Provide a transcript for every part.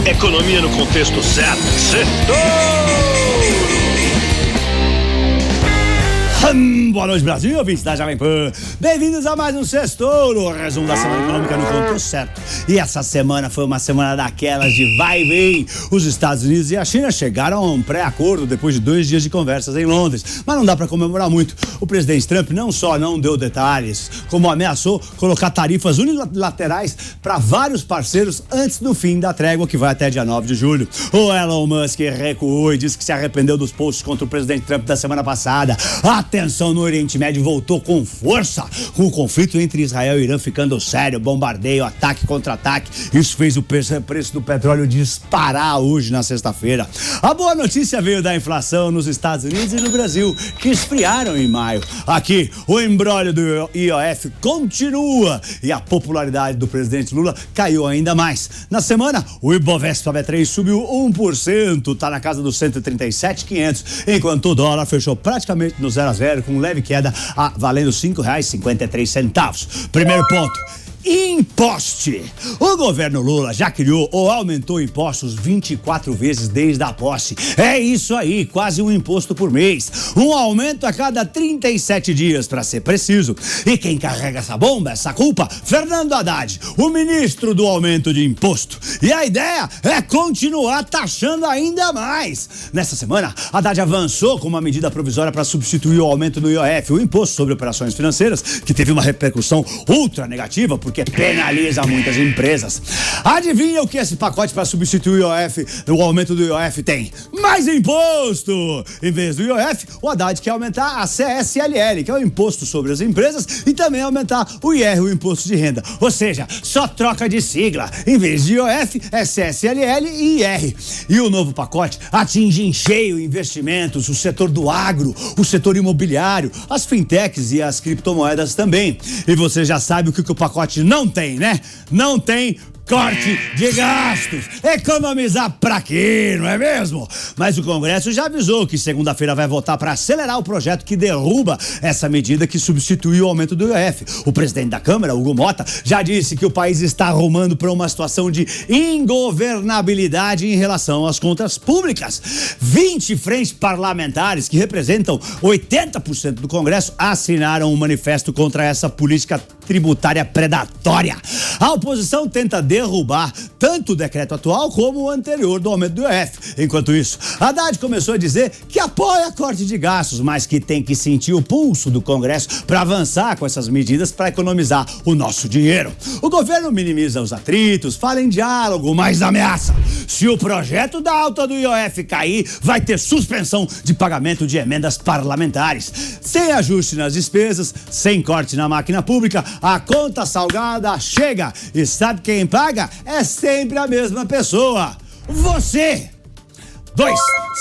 Economia no contexto certo. Boa noite, Brasil, ouvintes da Jovem Pan. Bem-vindos a mais um Sextouro, o resumo da semana econômica no contexto certo. E essa semana foi uma semana daquelas de vai e vem. Os Estados Unidos e a China chegaram a um pré-acordo depois de 2 dias de conversas em Londres. Mas não dá pra comemorar muito. O presidente Trump não só não deu detalhes, como ameaçou colocar tarifas unilaterais para vários parceiros antes do fim da trégua, que vai até dia 9 de julho. O Elon Musk recuou e disse que se arrependeu dos posts contra o presidente Trump da semana passada. A tensão no Oriente Médio voltou com força, com o conflito entre Israel e Irã ficando sério, bombardeio, ataque contra ataque. Isso fez o preço do petróleo disparar hoje na sexta-feira. A boa notícia veio da inflação nos Estados Unidos e no Brasil, que esfriaram em maio. Aqui, o imbróglio do IOF continua e a popularidade do presidente Lula caiu ainda mais. Na semana, o Ibovespa B3 subiu 1%, tá na casa dos 137.500, enquanto o dólar fechou praticamente no 0 a 0, com leve queda, valendo R$ 5,53. Primeiro ponto: imposte. O governo Lula já criou ou aumentou impostos 24 vezes desde a posse. É isso aí, quase um imposto por mês. Um aumento a cada 37 dias, para ser preciso. E quem carrega essa bomba, essa culpa? Fernando Haddad, o ministro do aumento de imposto. E a ideia é continuar taxando ainda mais. Nessa semana, Haddad avançou com uma medida provisória para substituir o aumento do IOF, o Imposto sobre Operações Financeiras, que teve uma repercussão ultra negativa, porque penaliza muitas empresas. Adivinha o que esse pacote para substituir o aumento do IOF tem? Mais imposto! Em vez do IOF, o Haddad quer aumentar a CSLL, que é o Imposto sobre as Empresas, e também aumentar o IR, o Imposto de Renda. Ou seja, só troca de sigla. Em vez de IOF, é CSLL e IR. E o novo pacote atinge em cheio investimentos, o setor do agro, o setor imobiliário, as fintechs e as criptomoedas também. E você já sabe o que o pacote não tem, né? Não tem corte de gastos. Economizar pra quê, não é mesmo? Mas o Congresso já avisou que segunda-feira vai votar para acelerar o projeto que derruba essa medida que substitui o aumento do IOF. O presidente da Câmara, Hugo Mota, já disse que o país está arrumando para uma situação de ingovernabilidade em relação às contas públicas. 20 frentes parlamentares, que representam 80% do Congresso, assinaram um manifesto contra essa política tributária predatória. A oposição tenta derrubar tanto o decreto atual como o anterior do aumento do IOF. Enquanto isso, Haddad começou a dizer que apoia corte de gastos, mas que tem que sentir o pulso do Congresso para avançar com essas medidas para economizar o nosso dinheiro. O governo minimiza os atritos, fala em diálogo, mas ameaça. Se o projeto da alta do IOF cair, vai ter suspensão de pagamento de emendas parlamentares. Sem ajuste nas despesas, sem corte na máquina pública, a conta salgada chega. E sabe quem paga? É sempre a mesma pessoa. Você! 2.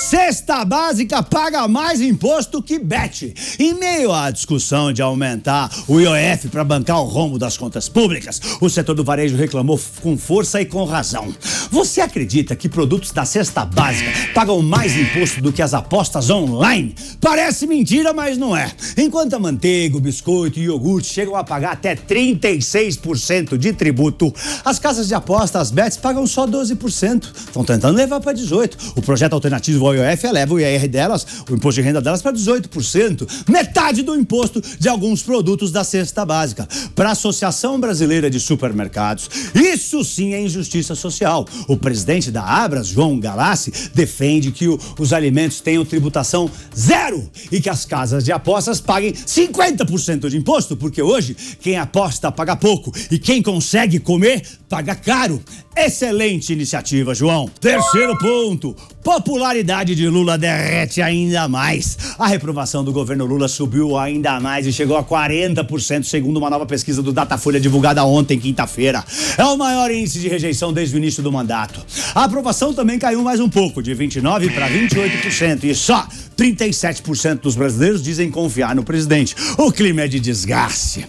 Cesta básica paga mais imposto que Bet. Em meio à discussão de aumentar o IOF para bancar o rombo das contas públicas, o setor do varejo reclamou com força e com razão. Você acredita que produtos da cesta básica pagam mais imposto do que as apostas online? Parece mentira, mas não é. Enquanto a manteiga, o biscoito e o iogurte chegam a pagar até 36% de tributo, as casas de apostas, as bets, pagam só 12%. Estão tentando levar para 18%. O projeto alternativo ao IOF eleva o IR delas, o imposto de renda delas, para 18%, metade do imposto de alguns produtos da cesta básica. Para a Associação Brasileira de Supermercados, isso sim é injustiça social. O presidente da Abras, João Galassi, defende que os alimentos tenham tributação zero e que as casas de apostas paguem 50% de imposto, porque hoje quem aposta paga pouco e quem consegue comer paga caro. Excelente iniciativa, João. Terceiro ponto: popularidade de Lula derrete ainda mais. A reprovação do governo Lula subiu ainda mais e chegou a 40%, segundo uma nova pesquisa do Datafolha divulgada ontem, quinta-feira. É o maior índice de rejeição desde o início do mandato. A aprovação também caiu mais um pouco, de 29% para 28%, e só 37% dos brasileiros dizem confiar no presidente. O clima é de desgaste.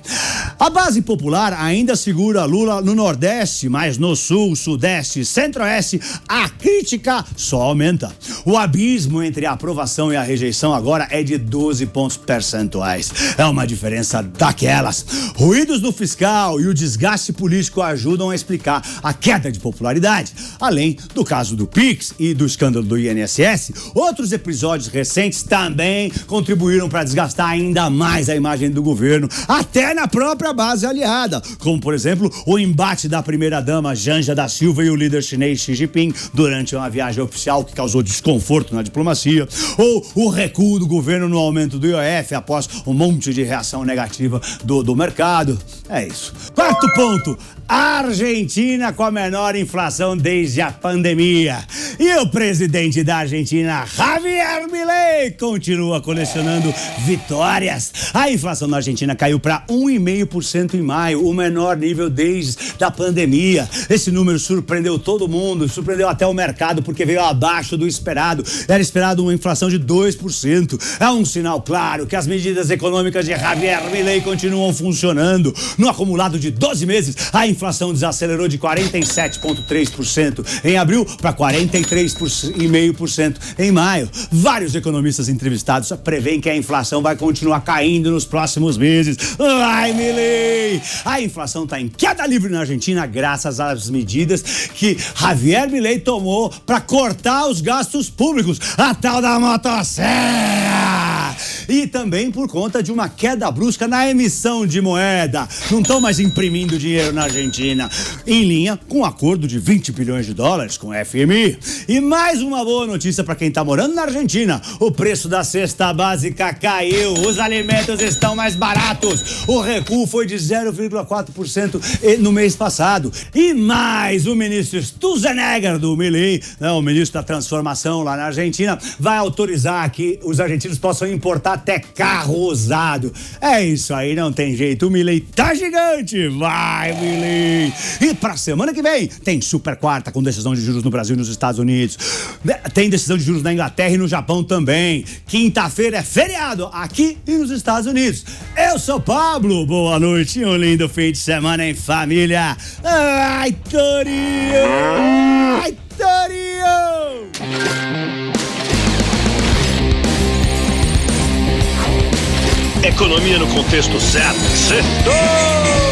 A base popular ainda segura Lula no Nordeste, mas no Sul, Sudeste e Centro-Oeste, a crítica só aumenta. O abismo entre a aprovação e a rejeição agora é de 12 pontos percentuais. É uma diferença daquelas. Ruídos do fiscal e o desgaste político ajudam a explicar a queda de popularidade. Além do caso do Pix e do escândalo do INSS, outros episódios recentes também contribuíram para desgastar ainda mais a imagem do governo, até na própria base aliada, como, por exemplo, o embate da primeira-dama Janja da Silva e o líder chinês Xi Jinping durante uma viagem oficial que causou desconforto na diplomacia, ou o recuo do governo no aumento do IOF após um monte de reação negativa do mercado. É isso. Quarto ponto. Argentina com a menor inflação desde a pandemia. E o presidente da Argentina, Javier Milei, continua colecionando vitórias. A inflação na Argentina caiu para 1,5% em maio, o menor nível desde a pandemia. Esse número surpreendeu todo mundo, surpreendeu até o mercado, porque veio abaixo do esperado. Era esperado uma inflação de 2%. É um sinal claro que as medidas econômicas de Javier Milei continuam funcionando. No acumulado de 12 meses, a inflação desacelerou de 47,3% em abril para 43,5% em maio. Vários economistas entrevistados preveem que a inflação vai continuar caindo nos próximos meses. Ai, Milei! A inflação está em queda livre na Argentina graças às medidas que Javier Milei tomou para cortar os gastos públicos, a tal da motosserra. E também por conta de uma queda brusca na emissão de moeda. Não estão mais imprimindo dinheiro na Argentina, em linha com um acordo de 20 bilhões de dólares com o FMI. E mais uma boa notícia para quem está morando na Argentina: o preço da cesta básica caiu, os alimentos estão mais baratos. O recuo foi de 0,4% no mês passado. E mais, o ministro Sturzenegger do Milei, o ministro da transformação lá na Argentina, vai autorizar que os argentinos possam importar até carro usado. É isso aí, não tem jeito. O Milei tá gigante. Vai, Milei! E pra semana que vem tem super quarta com decisão de juros no Brasil e nos Estados Unidos. Tem decisão de juros na Inglaterra e no Japão também. Quinta-feira é feriado aqui e nos Estados Unidos. Eu sou Pablo. Boa noite e um lindo fim de semana em família. Ai, Torinho! Ai, Torinho! Economia no contexto certo. Certo!